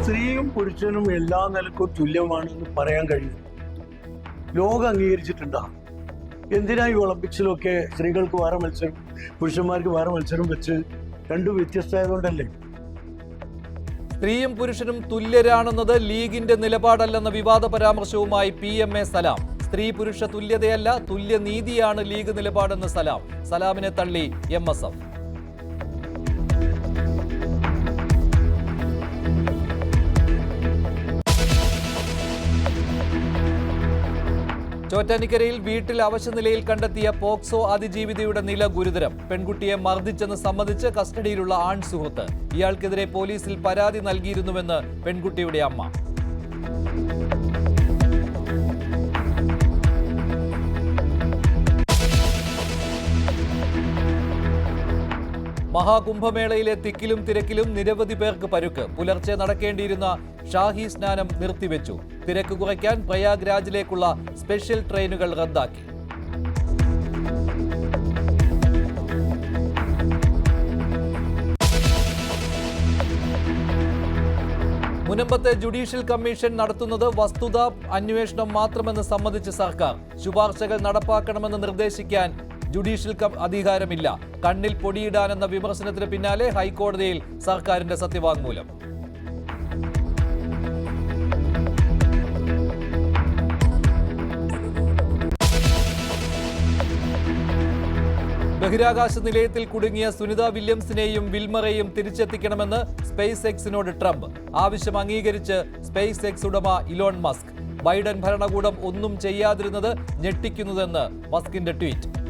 സ്ത്രീയും പുരുഷനും എല്ലാ നിലക്കും തുല്യമാണെന്ന് പറയാൻ കഴിയും. ലോകം അംഗീകരിച്ചിട്ടുണ്ടാകും. എന്തിനാ ഈ ഒളിമ്പിക്സിലൊക്കെ സ്ത്രീകൾക്ക് വേറെ മത്സരം, പുരുഷന്മാർക്ക് വേറെ മത്സരം വെച്ച് രണ്ടും വ്യത്യസ്തമായതുകൊണ്ടല്ലേ? സ്ത്രീയും പുരുഷനും തുല്യരാണെന്നത് ലീഗിന്റെ നിലപാടല്ലെന്ന വിവാദ പരാമർശവുമായി PMA സലാം. സ്ത്രീ പുരുഷ തുല്യതയല്ല, തുല്യനീതിയാണ് ലീഗ് നിലപാടെന്ന് സലാമിനെ തള്ളി MSF. ചോറ്റാനിക്കരയിൽ വീട്ടിൽ അവശനിലയിൽ കണ്ടെത്തിയ പോക്സോ അതിജീവിതയുടെ നില ഗുരുതരം. പെൺകുട്ടിയെ മർദ്ദിച്ചെന്ന് സമ്മതിച്ച് കസ്റ്റഡിയിലുള്ള ആൺ സുഹൃത്ത്. ഇയാൾക്കെതിരെ പോലീസിൽ പരാതി നൽകിയിരുന്നുവെന്ന് പെൺകുട്ടിയുടെ അമ്മ. മഹാകുംഭമേളയിലെ തിക്കിലും തിരക്കിലും നിരവധി പേർക്ക് പരുക്ക്. പുലർച്ചെ നടക്കേണ്ടിയിരുന്ന ഷാഹി സ്നാനം നിർത്തിവെച്ചു. തിരക്ക് കുറയ്ക്കാൻ പ്രയാഗ്രാജിലേക്കുള്ള സ്പെഷ്യൽ ട്രെയിനുകൾ റദ്ദാക്കി. മുനമ്പത്തെ ജുഡീഷ്യൽ കമ്മീഷൻ നടത്തുന്നത് വസ്തുതാ അന്വേഷണം മാത്രമെന്ന് സമ്മതിച്ച് സർക്കാർ. ശുപാർശകൾ നടപ്പാക്കണമെന്ന് നിർദ്ദേശിക്കാൻ ജുഡീഷ്യൽ അധികാരമില്ല. കണ്ണിൽ പൊടിയിടാനെന്ന വിമർശനത്തിന് പിന്നാലെ ഹൈക്കോടതിയിൽ സർക്കാരിന്റെ സത്യവാങ്മൂലം. ബഹിരാകാശ നിലയത്തിൽ കുടുങ്ങിയ സുനിത വില്യംസിനെയും വിൽമറെയും തിരിച്ചെത്തിക്കണമെന്ന് സ്പേസ് എക്സിനോട് ട്രംപ്. ആവശ്യം അംഗീകരിച്ച് സ്പേസ് എക്സ് ഉടമ ഇലോൺ മസ്ക്. ബൈഡൻ ഭരണകൂടം ഒന്നും ചെയ്യാതിരുന്നത് ഞെട്ടിക്കുന്നതെന്ന് മസ്കിന്റെ ട്വീറ്റ്.